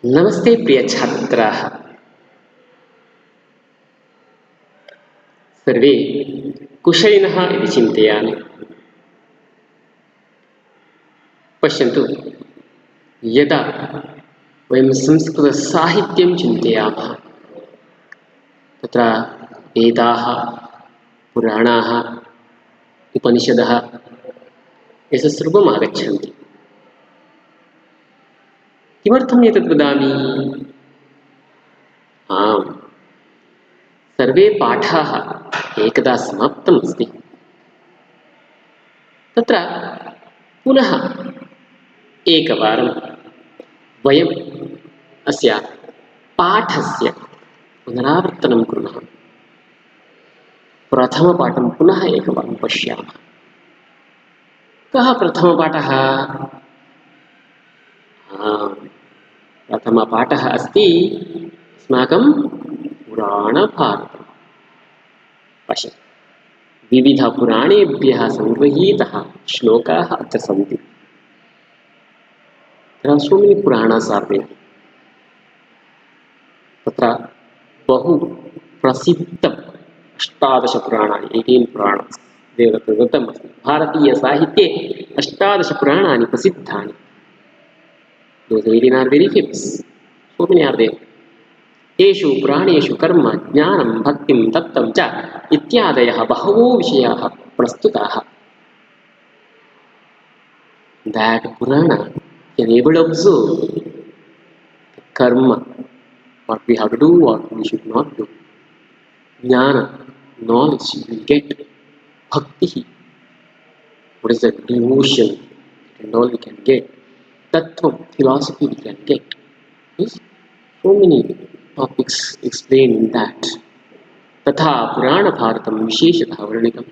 नमस्ते प्रिय छात्राः, सर्वे कुशलिनः इति चिन्तयामि। पश्यन्तु, यदा वयं संस्कृतसाहित्यं चिन्तयामः तत्र वेदाः, पुराणाः, उपनिषदः एतत् सर्वम् आगच्छन्ति। किमर्थम् एतत् वदामि? आम्, सर्वे पाठाः एकदा समाप्तम् अस्ति। तत्र पुनः एकवारं वयम् अस्य पाठस्य पुनरावर्तनं कुर्मः। प्रथमपाठं पुनः एकवारं पश्यामः। कः प्रथमपाठः? प्रथमपाठः अस्ति अस्माकं पुराणभारतं। पश्यतु, विविधपुराणेभ्यः सङ्गृहीतः श्लोकाः अत्र सन्ति। There are so many Puranas are there. तत्र बहु प्रसिद्धम् 18 पुराणानि 18 पुराणानि देवदत्तं अस्ति। भारतीयसाहित्ये 18 पुराणानि प्रसिद्धानि। Those 18 are very famous. So many are there. तेषु पुराणेषु कर्म, ज्ञानं, भक्तिं, तत्त्वं च इत्यादयः बहवो विषयाः प्रस्तुताः. That Purana can able to observe the karma, what we have to do, what we should not do. Jnana, knowledge we get. Bhakti, what is that devotion and all we can get. Tattva, philosophy we can get. Yes? So many topics explained in that. तथा पुराणभारतं विशेषतः वर्णितं.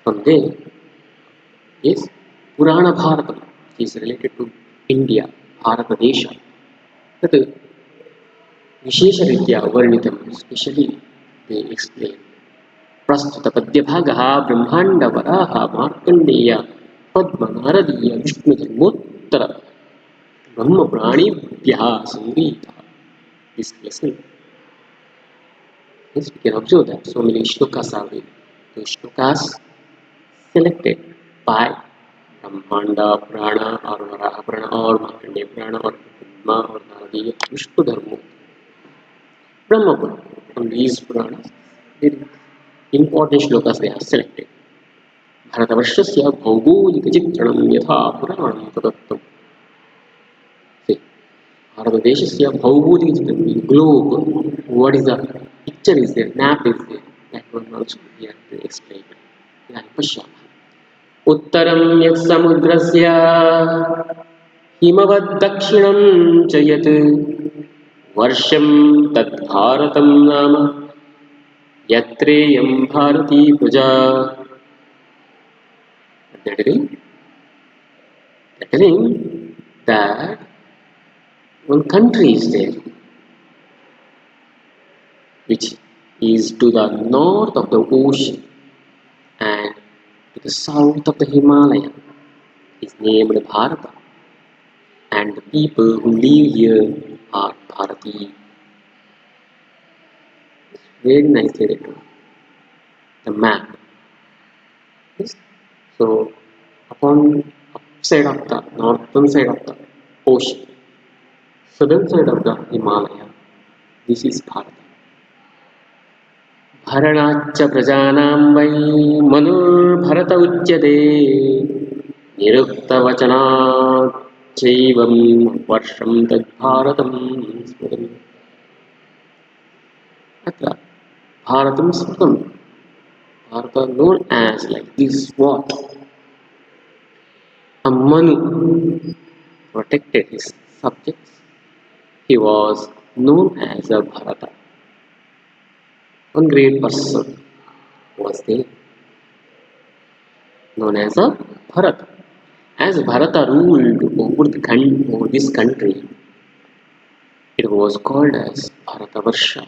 From there, yes, पुराणभारतम् is related to India, भारतदेश. तत् विशेषरीत्या वर्णितं, specially they explain. प्रस्तुतपद्यभागः ब्रह्माण्डवराह मार्कण्डेय पद्मनारदीय विष्णुधर्मोत्तर ब्रह्मपुराणेभ्यः सङ्गृहीतः. This lesson, yes, we can observe that so many shlokas are there. Those shlokas selected by Brahmanda Purana or Varaha Purana or Markandeya Purana or Padma or Naradiya Vishnu Dharma Brahma Purana. From these Puranas, very important shlokas they have selected. भारतवर्षस्य भौगोलिकचित्रणं यथा पुराणं प्रदत्तम्. भारतदेशस्य भौगोलिकचित्रणं, globe, what is the picture is there, map is there, that one also we have to explain. इदानीं पश्यामः. उत्तरं यत्समुद्रस्य हिमवद्दक्षिणं च यत् वर्षं तद्भारतं नाम यत्रेयं भारती प्रजा. Telling that one country is there which is to the north of the ocean and to the south of the Himalaya is named Bharata, and the people who live here are Bharati. It's very nicely written. The map. Yes? So upon upside of the northern side of the ocean, southern side of the Himalaya, this is Bharata. भरणाच्च प्रजानां वै मनुर्भरत उच्यते निरुक्तवचनाच्चैवं वर्षं तद्भारतं स्मृतम्. अत्र भारतं स्मृतं. Bharata known as like this what? A Manu protected his subjects. He was known as a Bharata. One great person was there, known as a Bharata. As Bharata ruled over this country, it was called as Bharatavarsha.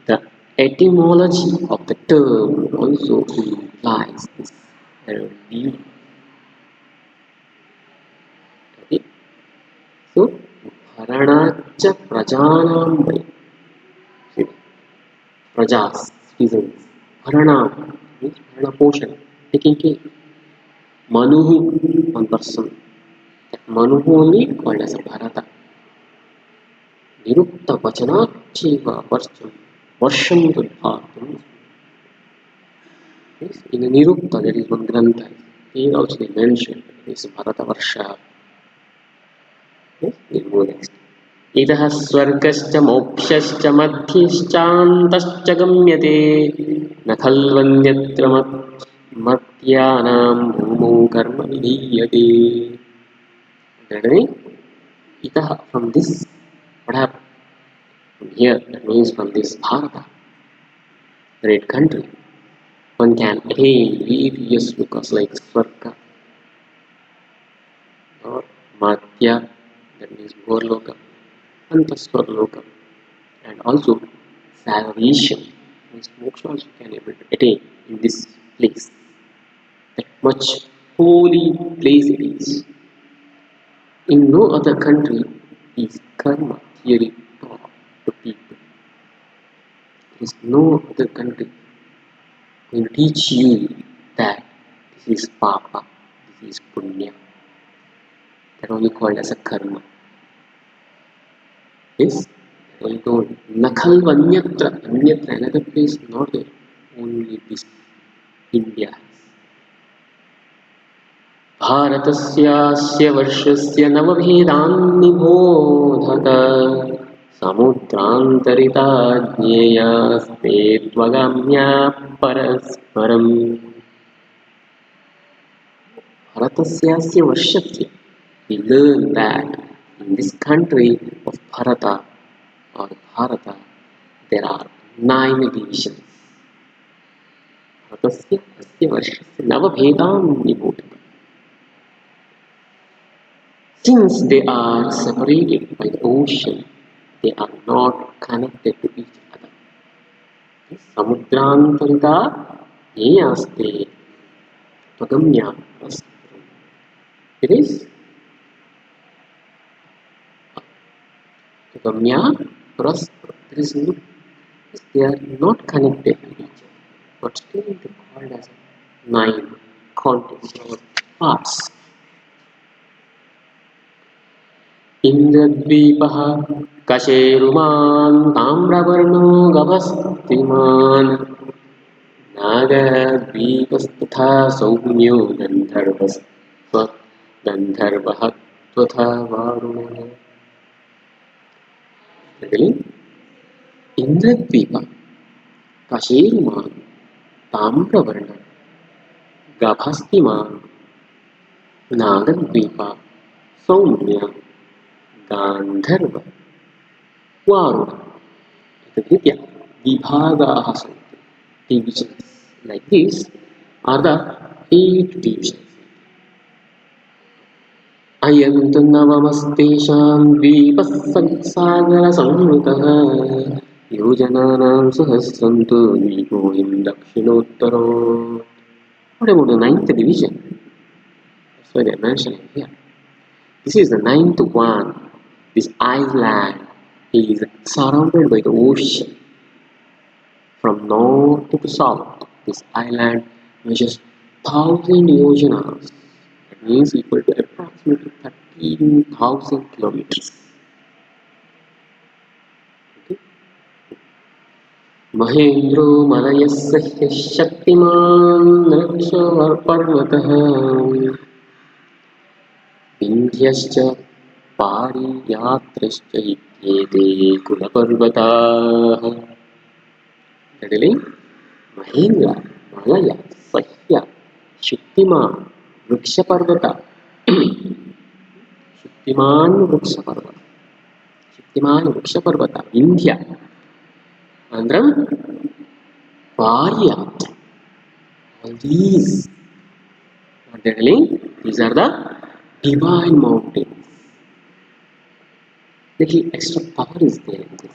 The etymology of the term also implies this beauty. भरणाच्च प्रजानां वै प्रजास citizens भरणा means भरण पोषण taking care Manuhu one person that Manuhu only called as a Bharata Nirukta Vachanat Chiva Varsham Dudbhatum. Yes, in the Nirukta there is one Grantha. Here also they mentioned this Bharata Varsha. Yes, we go next. इतः स्वर्गश्च मोक्षश्च मध्यश्चान्तश्च गम्यते न खल्वन्यत्र मर्त्यानां भूमौ कर्म विधीयते. Itah from this, what happened? From here, that means from this Bharata, great country, one can attain various lokas like Swarga or Matya, that means Gorloka, Antaswarloka, and also salvation, means moksha also can able to attain in this place. That much holy place it is. In no other country is karma theory taught to people. There is no other country will teach you that this is papa, this is punya. That only called as a karma. Yes, that only told. Nakhalva anyatra, another place not there. Only this India. भारतस्यास्य वर्षस्य नवभेदान्निबोधत समुद्रान्तरिता ज्ञेयास्ते त्वगाम्या परस्परम्. Bharatasya Varshasya. We learn that in this country of Bharata or Bharata there are 9 divisions. Bharatasya Asya Varshasya Navabhedam Nibodhata. Since they are separated by the ocean, they are not connected to each other. Samudrantarita Yeyaste Tvagamya. It is Tvagamya Paraspara. They are not connected to each other, but still they are called as 9 contents or parts. Indradvipaha Kasheruman Tamravarno Gavastiman Nagadvipasthatha Saumyo Gandharvah Twatha Varuna. Indradvipa Kasheruman Tamravarna Gabhastiman Nagadvipa Saumya Gandharva Varuna. Vidya Vibhagaha Santi. Divisions like this are the 8 divisions. Ayantu navamastesham dvipassagsagarasamrutaha yojananam sahasrantu dvipoim dakshinottaro. What about the 9th division? That's why they are mentioning here. This is the 9th one. This island is surrounded by the ocean. From north to south, this island measures 1000 yojanas. That means equal to approximately 13,000 kilometers. Okay. Mahendro Malayasya Shaktiman Rakshavarparvataha Vindhyascha Pariyatrascha Ityete Kulaparvataha. Really? Mahendra, Malaya, Sahya, Shaktiman, Vrikshaparvata, Shaktiman Vrikshaparvata, Shaktiman Vrikshaparvata, Vindhya, Andram, Paryatra. All these, what they are telling, these are the divine mountains. Little extra power is there in this.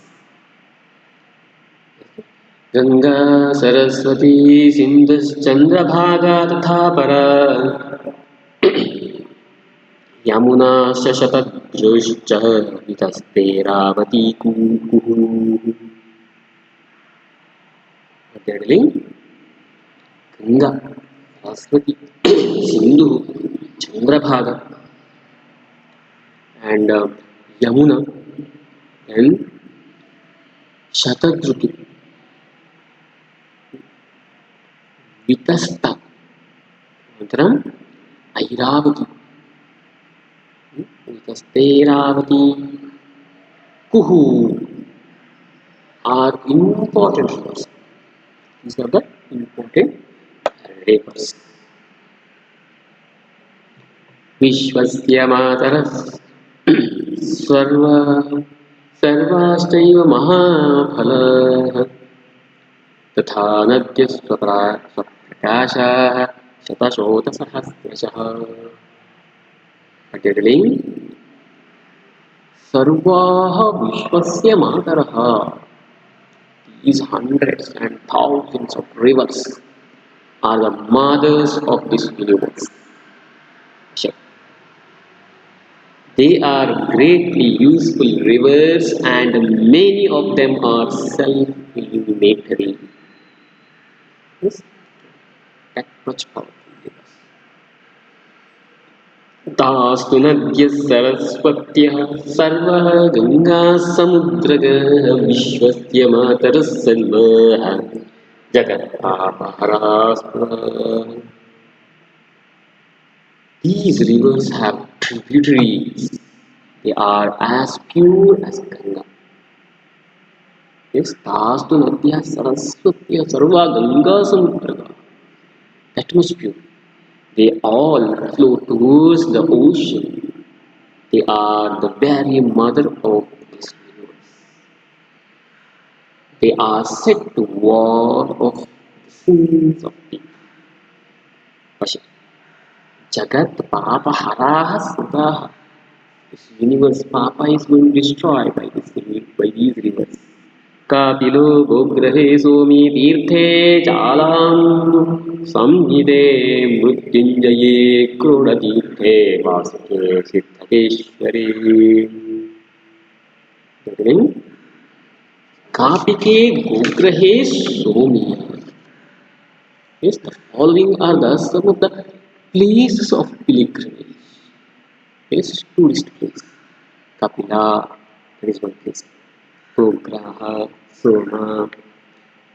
Ganga, Saraswati, Sindhu, Chandrabhaga, Tatha Para. Yamuna शशतद्रुश्च वितस्तेरावती कूकुः. Thirdly, Ganga, Saraswati, Sindhu, Chandrabhaga, and Yamuna, and Shatadrutu, Vitasta, Mantram, Airavati, Vitasteravati, Kuhu are important rivers. These are the important rivers. विश्वस्य मातरः सर्व सर्वाश्चैव महाफलाः तथा नद्यस्वप्रकाशाः शतशोथसहस्रशः. Particularly, सर्वाः विश्वस्य मातरः, these hundreds and thousands of rivers are the mothers of this universe. They are greatly useful rivers and many of them are self-illuminatory. Yes, that much powerful rivers. तास्तु नद्यः सरस्वत्यः सर्वः गङ्गासमुद्रगः विश्वस्य मातरः सर्वाः जगत्पापहराः. These rivers have tributaries. They are as pure as Ganga. Yes, Tastu Nadya Saraswati Sarva Ganga Samudraga. That much pure. They all flow towards the ocean. They are the very mother of this universe. They are said to ward off the sins of people. Jagat Papa Haraha Sutaha. This universe Papa is going to destroy by these rivers. कापिलो गोग्रहे Somi तीर्थे जालां संहिते मृत्युंजये क्रोडतीर्थे वासुके सिद्धकेश्वरे. कापिके गोग्रहे Somi. Yes, the following are the some of the places of pilgrimage. Yes, tourist place. Kapila, that is one place. Gograha, Soma,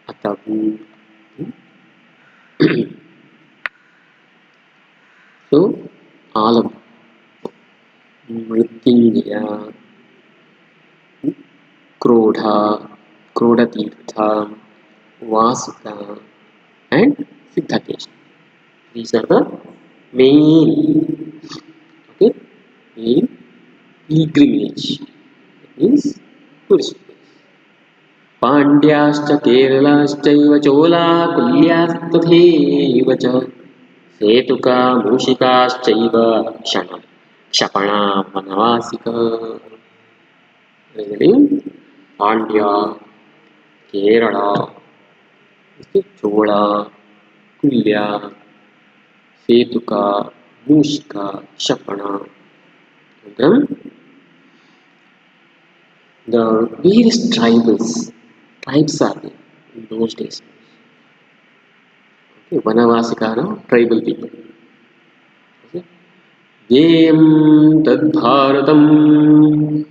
Atabu. So, all of Mrityunjaya, Krodha, Krodatirtha, Vasuka, and Siddhakesh. These are the main, okay, main pilgrimage. That means tourist place. पाण्ड्याश्च केरलाश्चैव चोलाकुल्यास्तथैव च सेतुका मूषिकाश्चैव क्षपणा वनवासिका. पाण्ड्या, केरला, चोला, कुल्या, सेतुका, मूषिका, क्षपणा. The various tribes are there in those days. Okay, Vanavasika, no? Tribal people. Okay. Yem tadbharatam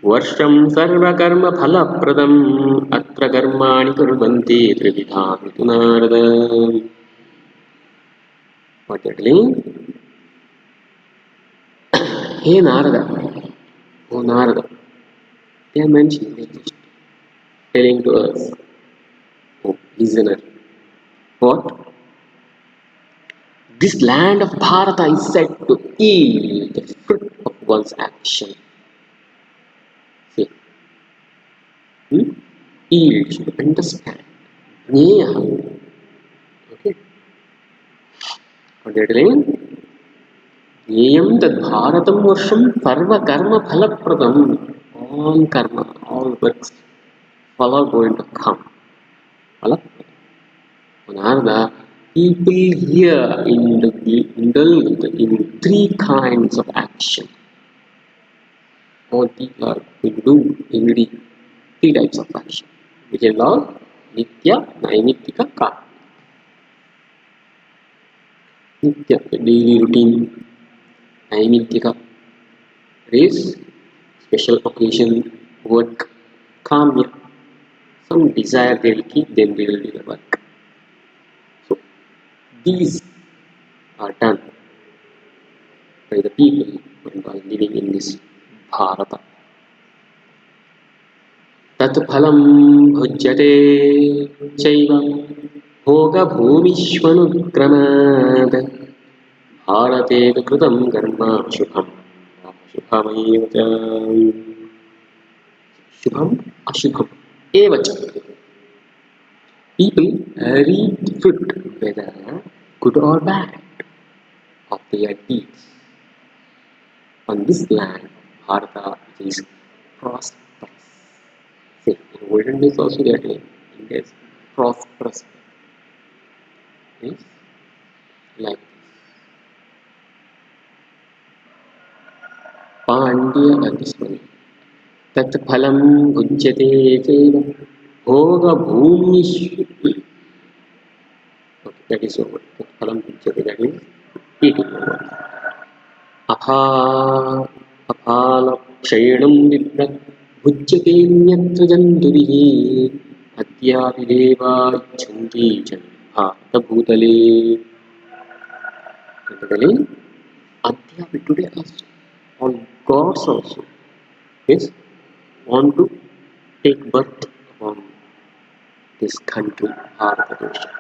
varsham sarvakarma phalapradam atra karmani kurvanti trividham itu narada. What that means? Hey Narada, oh Narada, they are mentioning, they are just telling to us, oh listener, what? This land of Bharata is said to yield the fruit of one's action. See, yield, you understand. Neha. Okay. What did it mean? Niyam tad Bharatam varsham sarva karma phalapradam. All karma, all works, all are going to come. Phalapradam. Narada, people here in indulged in three kinds of action. All people are in three types of action, which is all Nitya, Naimittika, Karma. Nitya, the daily routine. Naimittika is special occasion, work. Kamya, some desire they will keep, then they will do the work. So these are done by the people who are living in this Bharata. Tat phalam bhujyate chaiva bhoga bhumishvanukramat bharate kritam karma shubham shubhamayeva cha shubham ashubham eva cha. People reap the fruit, whether good or bad, of their deeds on this land. Bharata is prosperous. See, in olden days also they are doing India is prosperous. Yes, like Pandya Adhiswani. Tat phalam bhujyate chaiva bhoga bhumish. Okay, that is over. Tat phalam bhujyate, that is eating over. Apha aphala kshayanam vipra bhujyate nyatra janturihi adhyabhideva ichanti jan bharata bhutale. Today, Adhyabhi today also, all gods also, yes, want to take birth upon this country, Bharata Desha.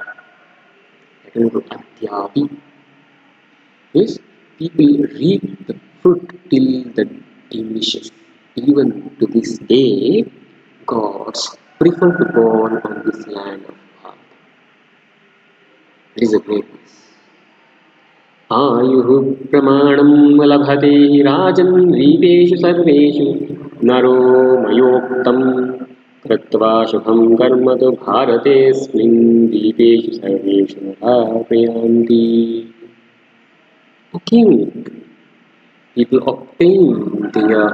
According to Adhyabhi, yes, people reap the fruit till the diminishes. Even to this day, gods prefer to born on this land of Bharata. It is a greatness. आयुः प्रमाणं लभते राजन् रीतेषु सर्वेषु नरो मयोक्तं कृत्वा शुभं कर्म तु भारतेऽस्मिन् दीपेषु सर्वेषु नराः प्रयान्ति. O king, people obtain their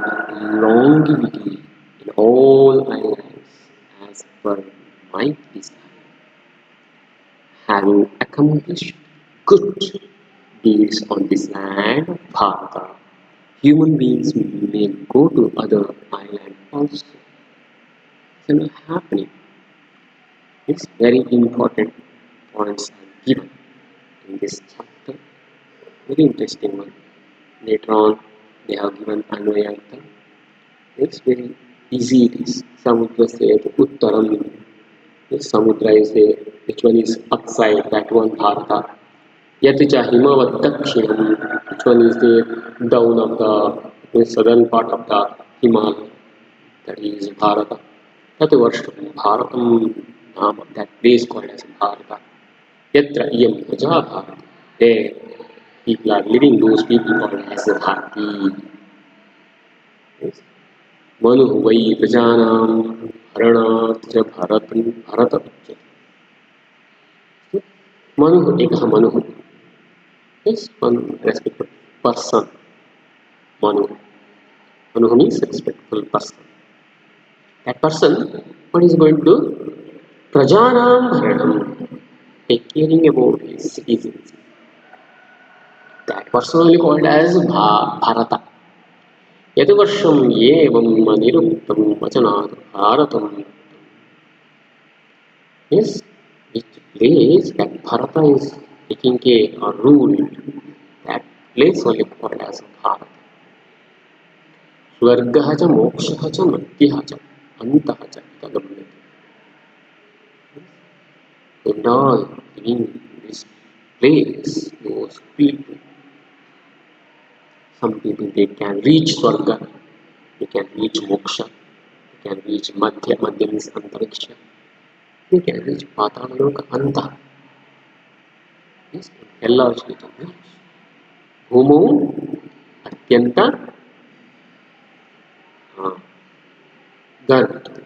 longevity in all islands as per my desire, having accomplished good deeds on this land of Bharata. Human beings may go to other islands also. It's not happening. It's very important points are given in this chapter. Very interesting one. Later on, they have given Anvayartha. It's very eashy it is. Samudra says Uttaram. Yes, Samudra is a, which one is upside, that one Bharata. Yet Himavad Dakshinam, which one is the down of the southern part of the Himalaya, that is Bharata. That Varsham, Bharatam, that place called as Bharata. Yatra Iyam Praja Bharata. There people are living, those people called as Bharati. Yes. Manu Vai Prajanam Haranat Bharatam Bharata. Manu Ekha Manu. Yes, one respectful person. Manu. Manu means respectful person. That person, what is going to do? Prajanam Bharanam. Take caring about his citizens. That person only called as Bharata. Yadavarsham yevam niruktam vachanat Bharatam. Yes, which place that Bharata is taking care or ruled, that place only called as Bharata. Swargaha cha mokshaha cha madhyaha cha antaha cha tadamyate. And all in this place, those people, some people they can reach Swarga, they can reach Moksha, they can reach Madhya means Antariksha, they can reach Patalaloka Anta. Yes, in hell also they can reach. Bhumu Atyanta Garvati.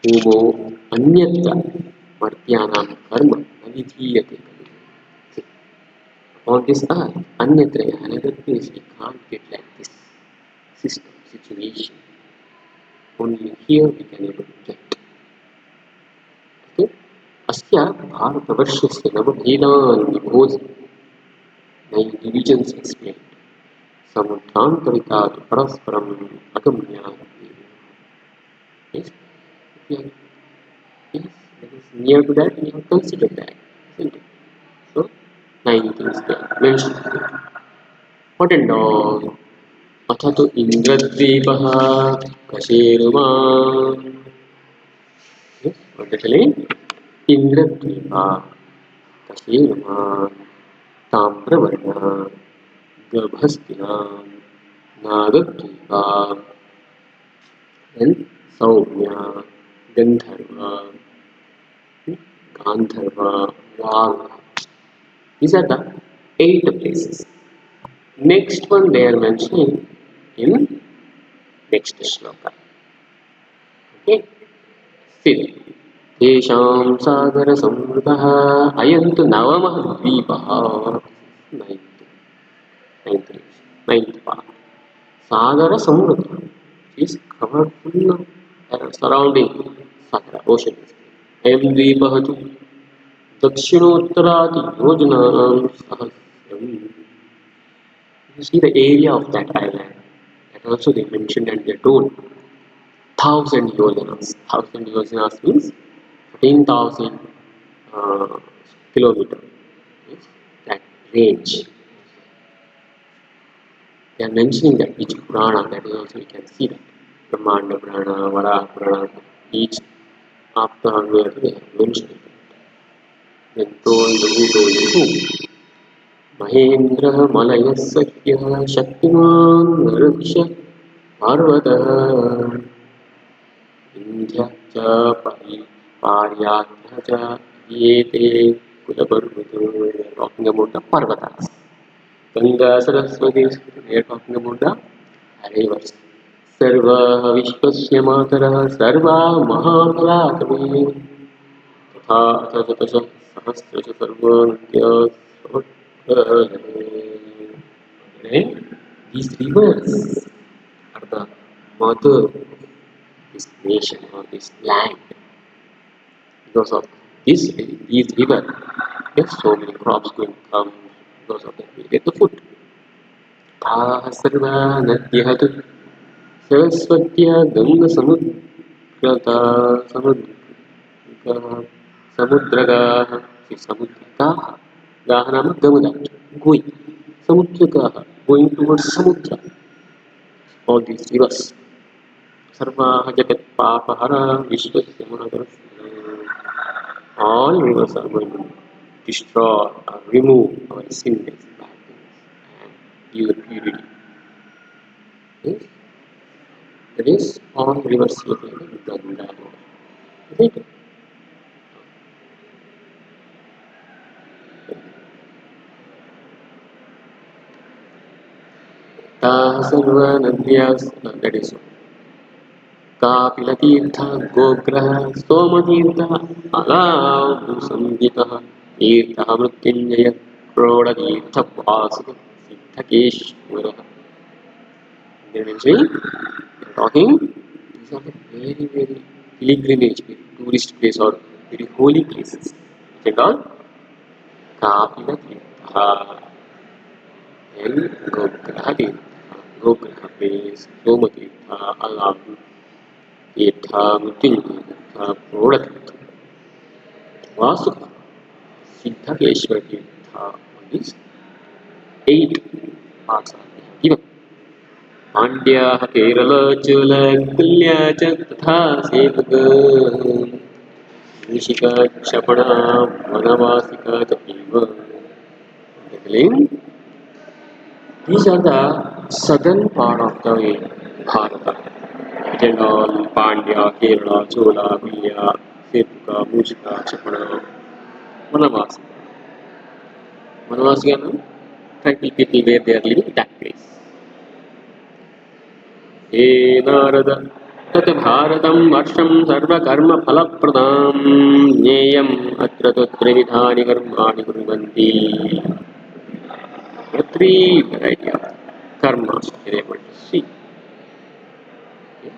Bhumu Anyatra Martyanam Karma Navithiyate. On this earth, अन्यत्र another place we can't get like this system, situation. Only here we can able to get. Okay? अस्य भारतवर्षस्य नवभेदान् विभोजि nine divisions explained. Samudhantaritaatu parasparam agamya. Yes, yes, yes, that is near to that, we have considered that, isn't it? So, nine things there mentioned here. What and all? अथ तो इन्द्रद्वीपः कशेरुमान्. Yes, what they telling? इन्द्रद्वीपः कशेरुमान् ताम्रवर्णान् गर्भस्थिनान् नागद्वीपान् and Saumya, Gandharva, Gandharva, Vala. These are the 8 places. Next one they are mentioning in next shloka. Okay? Fifth. Tesham Sagara Samruddha Ayantu Navamah Dvipaha. Ninth part. Sagara Samruddha is covered full of surrounding Sagara, ocean. Ayam Dvipaha tu Dakshinottaraati Yojanam Sahasram. You see the area of that island. That also they mentioned and they told 1,000 yojanas. 1,000 yojanas means 14,000 kilometers. Yes, that range. They are mentioning that each Purana, that is also you can see that. Brahmanda Purana, Varaha Purana, each after where they have mentioned it. Then told who told who. महेन्द्रः मलयः सख्यः शक्तिमान् ऋक्ष पर्वतः विन्ध्यः च पार्यात्यः च एते कुलपर्वतो. Talking about the parvatas. Ganga Saraswati, they are talking about the rivers. सर्वः विश्वस्य मातरः सर्वा महाफलाकवे तथा अथ सहस्रश सर्वन्त्य. These rivers are the mother of this nation or this land. Because of these rivers, there's so many crops going to come. Because of that, we get the food. सर्वा नद्यः तु सरस्वत्या गङ्गसमुद्रता समुद्रगाः समुद्रकाः गाः नाम गमनाः going समुद्रकाः going towards samudra. All these rivers सर्वाः जगत्पापहरा विश्वस्य महादरः. All rivers are going to destroy or remove our sins and give the purity. Yes? That is all rivers located in Ganga. Right? ताः सर्वा नद्याः that is कापिलतीर्थः गोग्रः सोमतीर्थः अलाभूसंज्ञितः तीर्थः मृत्युञ्जय प्रोढतीर्थः वासुदेवः सिद्धकेश्वरः. Talking, these are the very, very pilgrimage, very tourist place or very holy places. Check out Kapila Tirtha and Gograha Tirtha. Gograha place, Soma Tirtha, Alahu Tirtha, Mrityunjaya Tirtha, Prodha Tirtha, Vasudha, Siddhakeshwara Tirtha. All these 8 parts are given. पांड्याः केरलचूलकुल्या च तथा सेतुक ऋषिका क्षपणा वनवासिका चैव. These are the southern part of the Bharata. It is all Pandya, Kerala, Chola, Kulya, Setuka, Mushika, Kshapana, Vanavasika. Vanavasika means tribal people where they are living that place. हे नारद तत् भारतं वर्षं सर्वकर्मफलप्रदां ज्ञेयम् अत्र तु त्रिविधानि कर्माणि कुर्वन्ति. three variety of karmas we are able to see. Okay.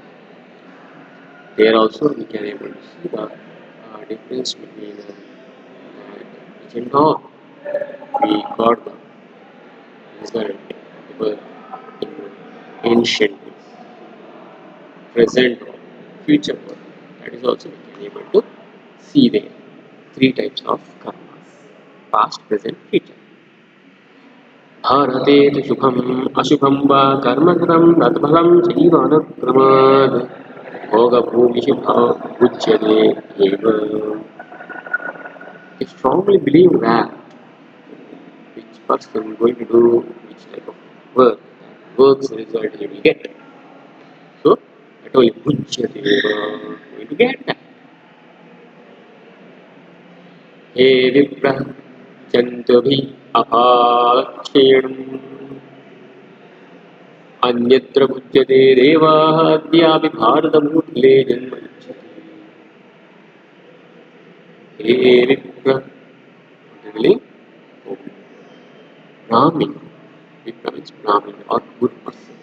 There also we can able to see the difference between each and all. We got the result because in ancient days, present or future world. That is also we can able to see there. Three types of karmas: past, present, future. भारते तु सुखम् अशुभं वा कर्म कृतं तत्फलं चैव अनुक्रमात् भोगभूमिषु भुज्यते एव. I strongly believe that which person going to do which type of work, works result he will get. So I told you bhujyate eva, going to get that. हे विप्र चंतुभि अपाक्षेणम् अन्यत्र भुज्यते देवाः अद्यापि भारतभूतले जन्म इच्छति. हे विप्र, really? Oh, Brahmin. Vipra means Brahmin or good person.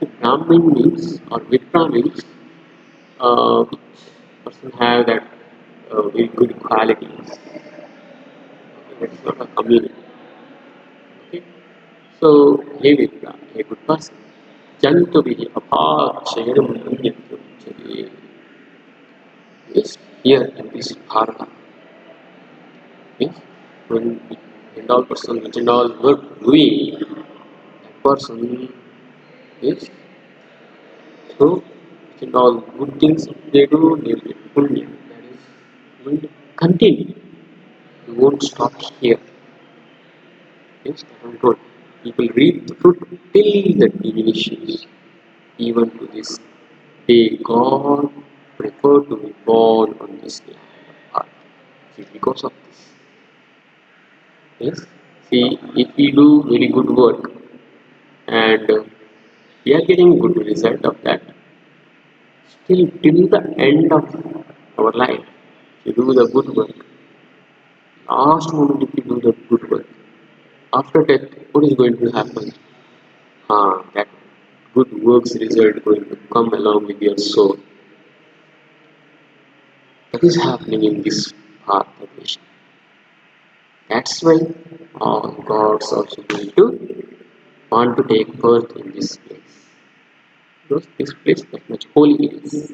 So Brahmin means or Vipra means which person have that very good qualities. Okay, that is not a community. Okay. So he Vipra, a good person. Jantubihi apakshayam manyatru uchyate. Yes, here in this Bharata means when and all person which and all work doing, that person is so which and all good things they do, they will get punya. That is going to continue. You won't stop here. Yes, I am told. People reap the fruit till the diminishes. Even to this day, God preferred to be born on this land of earth. See, because of this. Yes. See, if we do very good work and we are getting good result of that, still till the end of our life, if you do the good work, last moment if you do the good work, after death, what is going to happen? That good works result going to come along with your soul. That is happening in this path of vision. That's why all gods also going to want to take birth in this place. Because this place that much holy it is,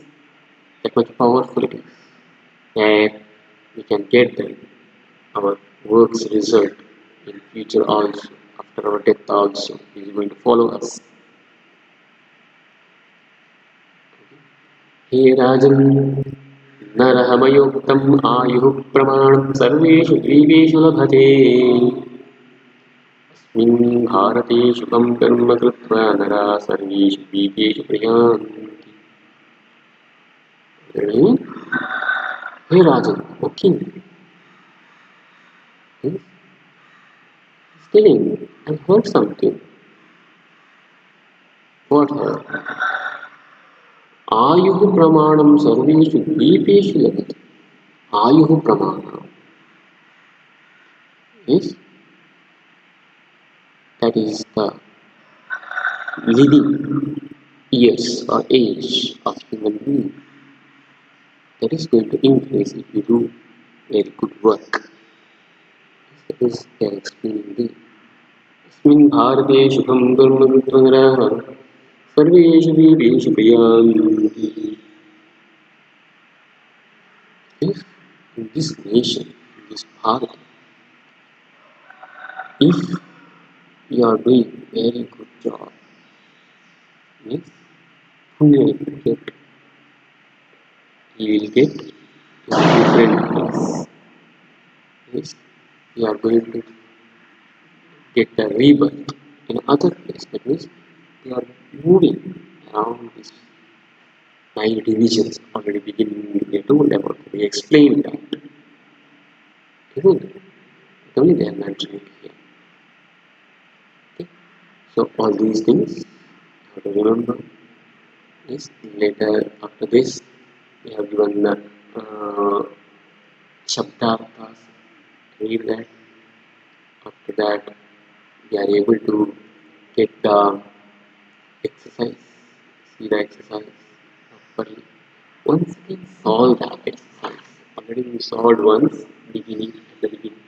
that much powerful it is, that we can get them our works result in future also, after our death also, is going to follow us. हे राजन् नरहमयोक्तम् आयुः प्रमाणं सर्वेषु द्वीपेषु लभते. अस्मिन् भारते शुभं कर्म कृत्वा नराः सर्वेषु द्वीपेषु प्रयान्ति. Hey Rajan, O king, he's telling, I heard something. What heard? आयुः प्रमाणं सर्वेषु द्वीपेषु लभते. आयुः प्रमाणं. Yes, that is the living years or age of human being. That is going to increase if you do very good work. That is they are explaining the अस्मिन् भारते शुभं कर्म कृत्वा नराः सर्वेषु द्वीपेषु प्रयान्ति. If in this nation, in this Bharat, if you are doing very good job, means punya you will get in different place. Yes, you are going to get the rebirth in other place. That means you are moving around this nine divisions already beginning. We told about. We explained that. Isn't it? Only they are mentioning here. Okay. So all these things you have to remember. Yes. Later after this, we have given the Shabdarthas. Read that. After that, we are able to get the exercise, see the exercise properly. Once we solve that exercise, already we solved once beginning at the beginning.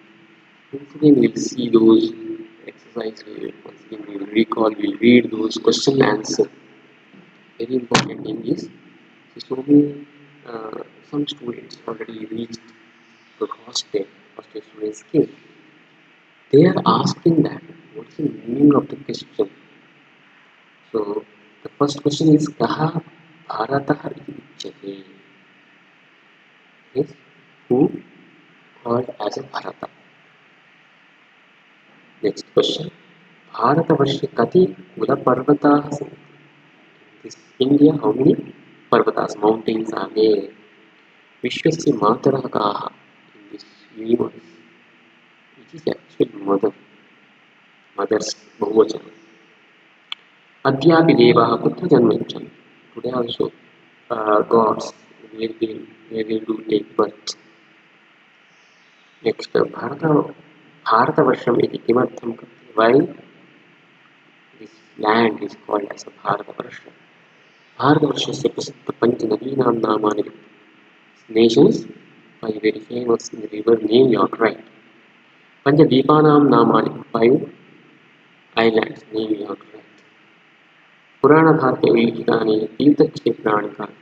Once again we'll see those exercise, once again we'll recall, we'll read those question and answer. Very important thing is, so many, some students already reached the hostel student skill. They are asking that what's the meaning of the question. So the first question is Kaha Bharatah iti uchyate. Means who called as a Bharata. Next question. भारतवर्षे कति कुलपर्वताः सन्ति? This India, how many parvatas, mountains are there? विश्वस्य मातरः काः? In this universe, which is actually mother, mothers बहुवचन. अद्यापि देवाः कुत्र जन्मिच्छन्ति? Today also gods where they do take birth. Next, भारतवर्षम् इति किमर्थं कथ्यते? Why this land is called as a Bharatvarsha? भारतवर्षस्य प्रसिद्धपञ्चनदीनां नामानि. Nations by very famous river name you are right. पञ्चद्वीपानां नामानि. 5 islands name you are right. पुराणभारते उल्लिखितानि तीर्थक्षेत्राणि कानि?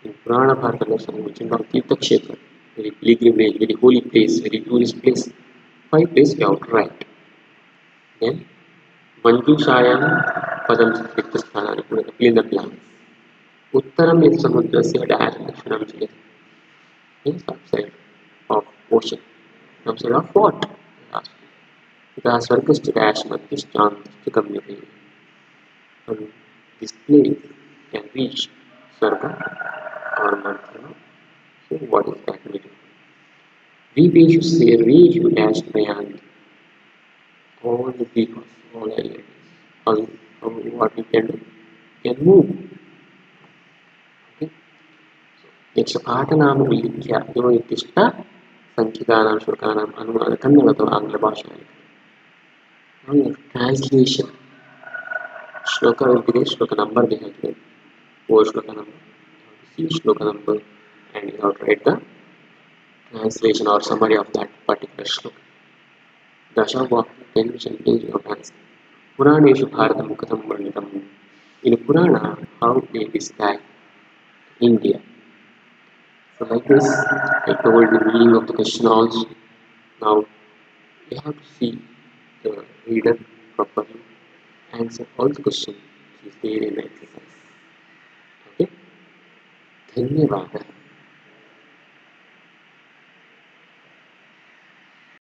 In Purana Bharata lesson, mentioned of Tirthakshetra, very pilgrimage, very holy place, very tourist place. 5 places we have right. Then Manjushayam Padam Riktasthanani, fill in the blanks. Uttaram is Samudrasya dash Dakshinam Chayati. Means upside of ocean. Upside of what? Because Svargastha dash Madhyastham to communicate. And this place can reach Sarga or Manthana. So what is that meaning? Dweepeshu Serveshu dash Prayanti. All the people, all islands. What we can do? Can move. Okay. यक्षपाठनाम उल्लिख्य यो इत्युक्ता संख्यकानां श्लोकानाम् अनुवाद कन्नडतो आङ्ग्लभाषायां. Now translation. Shloka will be the shloka number they have given. 4 shloka number. You have to see shloka number and you have to write the translation or summary of that particular shloka. Dashavakya 10 sentences you have to answer. Puraneshu Bharatam Katham Varnitam. In Purana, how they describe India. So like this, I told the meaning of the question also. Now you have to see the reader properly, answer all the questions which is there in the exercise. Okay? धन्यवादः.